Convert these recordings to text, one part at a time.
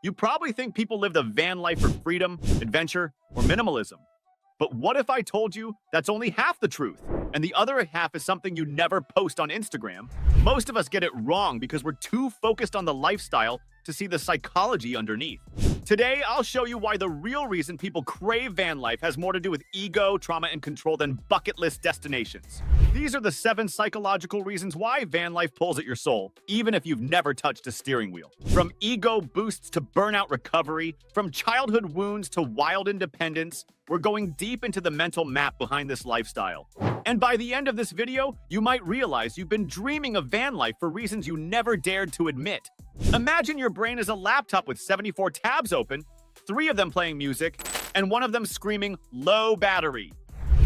You probably think people live the van life for freedom, adventure, or minimalism. But what if I told you that's only half the truth, and the other half is something you never post on Instagram? Most of us get it wrong because we're too focused on the lifestyle to see the psychology underneath. Today, I'll show you why the real reason people crave van life has more to do with ego, trauma, and control than bucket list destinations. These are the 7 psychological reasons why van life pulls at your soul, even if you've never touched a steering wheel. From ego boosts to burnout recovery, from childhood wounds to wild independence, we're going deep into the mental map behind this lifestyle. And by the end of this video, you might realize you've been dreaming of van life for reasons you never dared to admit. Imagine your brain is a laptop with 74 tabs open, 3 of them playing music, and 1 of them screaming low battery.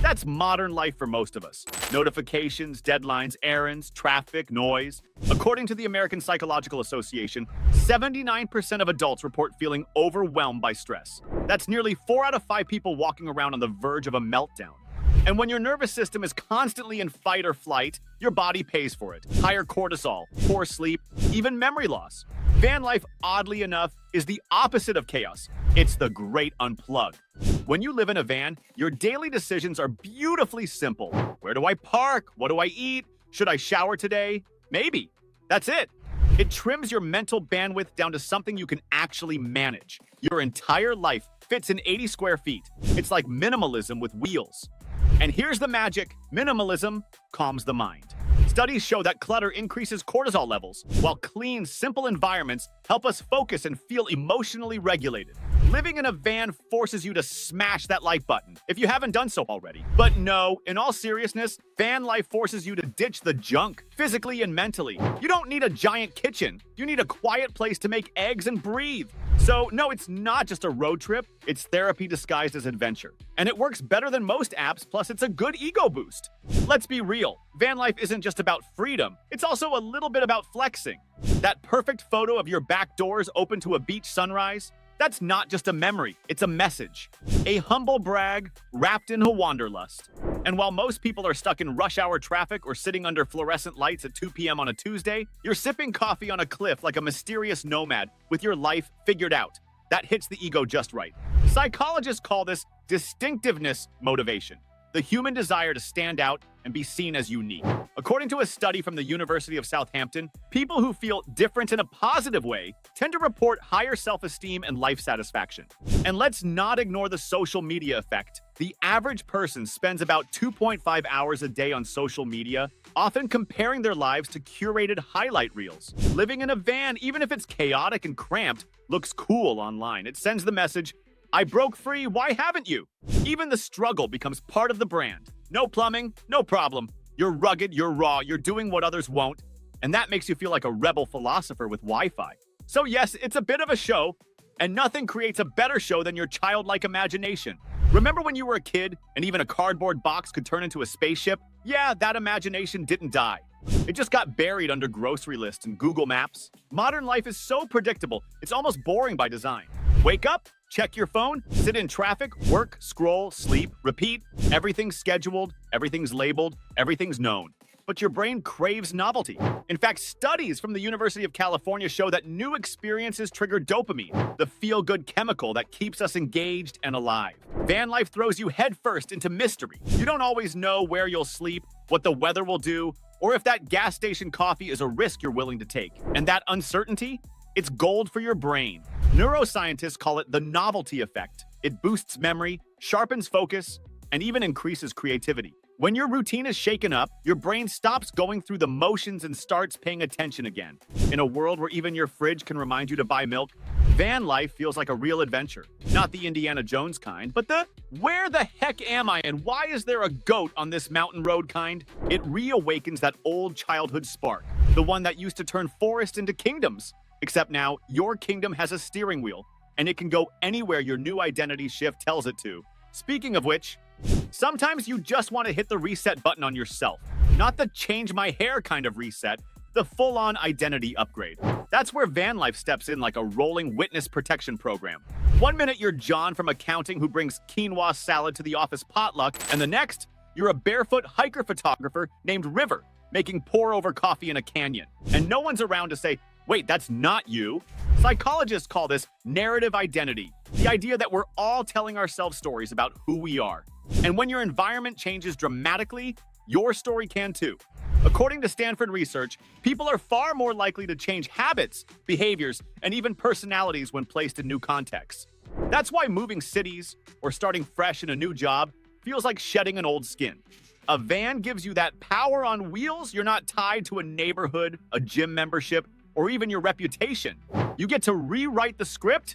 That's modern life for most of us. Notifications, deadlines, errands, traffic, noise. According to the American Psychological Association, 79% of adults report feeling overwhelmed by stress. That's nearly 4 out of 5 people walking around on the verge of a meltdown. And when your nervous system is constantly in fight or flight, your body pays for it. Higher cortisol, poor sleep, even memory loss. Van life, oddly enough, is the opposite of chaos. It's the Great Unplug. When you live in a van, your daily decisions are beautifully simple. Where do I park? What do I eat? Should I shower today? Maybe. That's it. It trims your mental bandwidth down to something you can actually manage. Your entire life fits in 80 square feet. It's like minimalism with wheels. And here's the magic: minimalism calms the mind. Studies show that clutter increases cortisol levels, while clean, simple environments help us focus and feel emotionally regulated. Living in a van forces you to smash that like button if you haven't done so already. But no, in all seriousness, van life forces you to ditch the junk, physically and mentally. You don't need a giant kitchen. You need a quiet place to make eggs and breathe. So no, it's not just a road trip, it's therapy disguised as adventure. And it works better than most apps, plus it's a good ego boost. Let's be real, van life isn't just about freedom, it's also a little bit about flexing. That perfect photo of your back doors open to a beach sunrise, that's not just a memory, it's a message. A humble brag wrapped in a wanderlust. And while most people are stuck in rush hour traffic or sitting under fluorescent lights at 2 p.m. on a Tuesday, you're sipping coffee on a cliff like a mysterious nomad with your life figured out. That hits the ego just right. Psychologists call this distinctiveness motivation, the human desire to stand out and be seen as unique. According to a study from the University of Southampton, people who feel different in a positive way tend to report higher self-esteem and life satisfaction. And let's not ignore the social media effect. The average person spends about 2.5 hours a day on social media, often comparing their lives to curated highlight reels. Living in a van, even if it's chaotic and cramped, looks cool online. It sends the message, I broke free, why haven't you? Even the struggle becomes part of the brand. No plumbing, no problem. You're rugged, you're raw, you're doing what others won't, and that makes you feel like a rebel philosopher with Wi-Fi. So yes, it's a bit of a show, and nothing creates a better show than your childlike imagination. Remember when you were a kid and even a cardboard box could turn into a spaceship? Yeah, that imagination didn't die. It just got buried under grocery lists and Google Maps. Modern life is so predictable, it's almost boring by design. Wake up, check your phone, sit in traffic, work, scroll, sleep, repeat. Everything's scheduled, everything's labeled, everything's known. But your brain craves novelty. In fact, studies from the University of California show that new experiences trigger dopamine, the feel-good chemical that keeps us engaged and alive. Van life throws you headfirst into mystery. You don't always know where you'll sleep, what the weather will do, or if that gas station coffee is a risk you're willing to take. And that uncertainty? It's gold for your brain. Neuroscientists call it the novelty effect. It boosts memory, sharpens focus, and even increases creativity. When your routine is shaken up, your brain stops going through the motions and starts paying attention again. In a world where even your fridge can remind you to buy milk, van life feels like a real adventure. Not the Indiana Jones kind, but the where the heck am I and why is there a goat on this mountain road kind? It reawakens that old childhood spark, the one that used to turn forests into kingdoms. Except now, your kingdom has a steering wheel, and it can go anywhere your new identity shift tells it to. Speaking of which, sometimes you just want to hit the reset button on yourself. Not the change my hair kind of reset, the full-on identity upgrade. That's where van life steps in like a rolling witness protection program. One minute you're John from accounting who brings quinoa salad to the office potluck, and the next, you're a barefoot hiker photographer named River, making pour-over coffee in a canyon. And no one's around to say, wait, that's not you. Psychologists call this narrative identity, the idea that we're all telling ourselves stories about who we are. And when your environment changes dramatically, your story can too. According to Stanford research, people are far more likely to change habits, behaviors, and even personalities when placed in new contexts. That's why moving cities or starting fresh in a new job feels like shedding an old skin. A van gives you that power on wheels. You're not tied to a neighborhood, a gym membership, or even your reputation. You get to rewrite the script,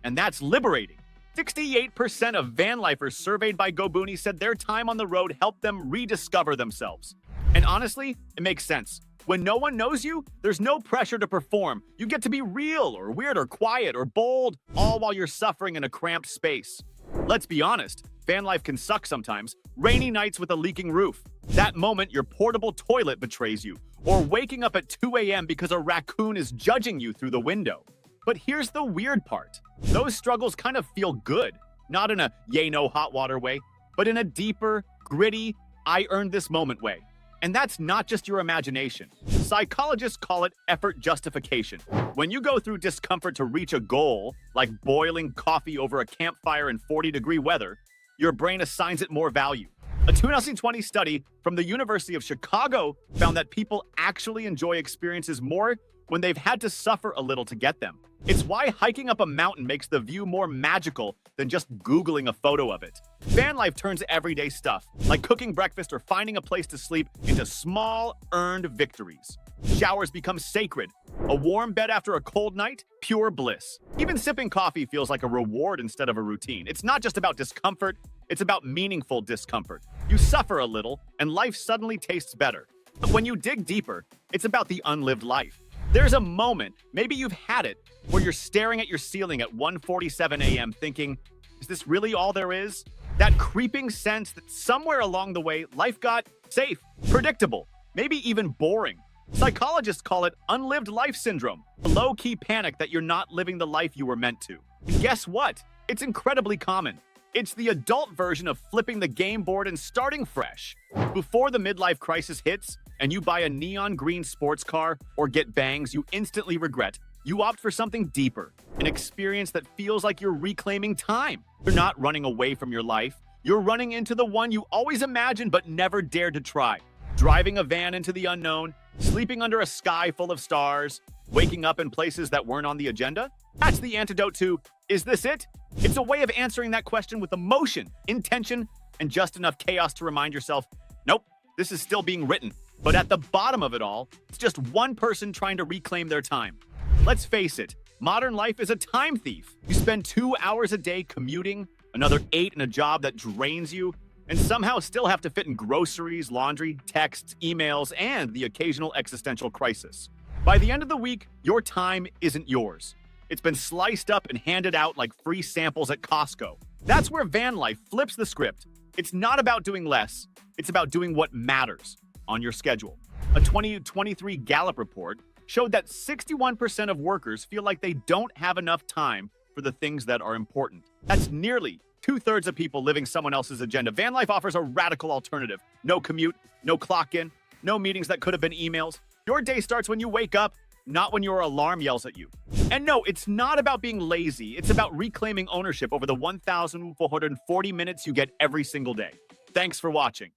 and that's liberating. 68% of vanlifers surveyed by GoBooney said their time on the road helped them rediscover themselves. And honestly, it makes sense. When no one knows you, there's no pressure to perform. You get to be real or weird or quiet or bold, all while you're suffering in a cramped space. Let's be honest, van life can suck sometimes. Rainy nights with a leaking roof. That moment your portable toilet betrays you. Or waking up at 2 a.m. because a raccoon is judging you through the window. But here's the weird part. Those struggles kind of feel good. Not in a yay no hot water way, but in a deeper, gritty, I earned this moment way. And that's not just your imagination. Psychologists call it effort justification. When you go through discomfort to reach a goal, like boiling coffee over a campfire in 40-degree weather, your brain assigns it more value. A 2020 study from the University of Chicago found that people actually enjoy experiences more when they've had to suffer a little to get them. It's why hiking up a mountain makes the view more magical than just Googling a photo of it. Van life turns everyday stuff, like cooking breakfast or finding a place to sleep, into small, earned victories. Showers become sacred. A warm bed after a cold night, pure bliss. Even sipping coffee feels like a reward instead of a routine. It's not just about discomfort, it's about meaningful discomfort. You suffer a little, and life suddenly tastes better. But when you dig deeper, it's about the unlived life. There's a moment, maybe you've had it, where you're staring at your ceiling at 1:47 a.m. thinking, is this really all there is? That creeping sense that somewhere along the way, life got safe, predictable, maybe even boring. Psychologists call it unlived life syndrome, a low-key panic that you're not living the life you were meant to. And guess what? It's incredibly common. It's the adult version of flipping the game board and starting fresh. Before the midlife crisis hits, and you buy a neon green sports car or get bangs you instantly regret, you opt for something deeper, an experience that feels like you're reclaiming time. You're not running away from your life. You're running into the one you always imagined but never dared to try. Driving a van into the unknown, sleeping under a sky full of stars, waking up in places that weren't on the agenda. That's the antidote to, is this it? It's a way of answering that question with emotion, intention, and just enough chaos to remind yourself, nope, this is still being written. But at the bottom of it all, it's just one person trying to reclaim their time. Let's face it, modern life is a time thief. You spend 2 hours a day commuting, another 8 in a job that drains you, and somehow still have to fit in groceries, laundry, texts, emails, and the occasional existential crisis. By the end of the week, your time isn't yours. It's been sliced up and handed out like free samples at Costco. That's where van life flips the script. It's not about doing less, it's about doing what matters on your schedule. A 2023 Gallup report showed that 61% of workers feel like they don't have enough time for the things that are important. That's nearly 2/3 of people living someone else's agenda. Van life offers a radical alternative. No commute, no clock in, no meetings that could have been emails. Your day starts when you wake up, not when your alarm yells at you. And no, it's not about being lazy. It's about reclaiming ownership over the 1,440 minutes you get every single day. Thanks for watching.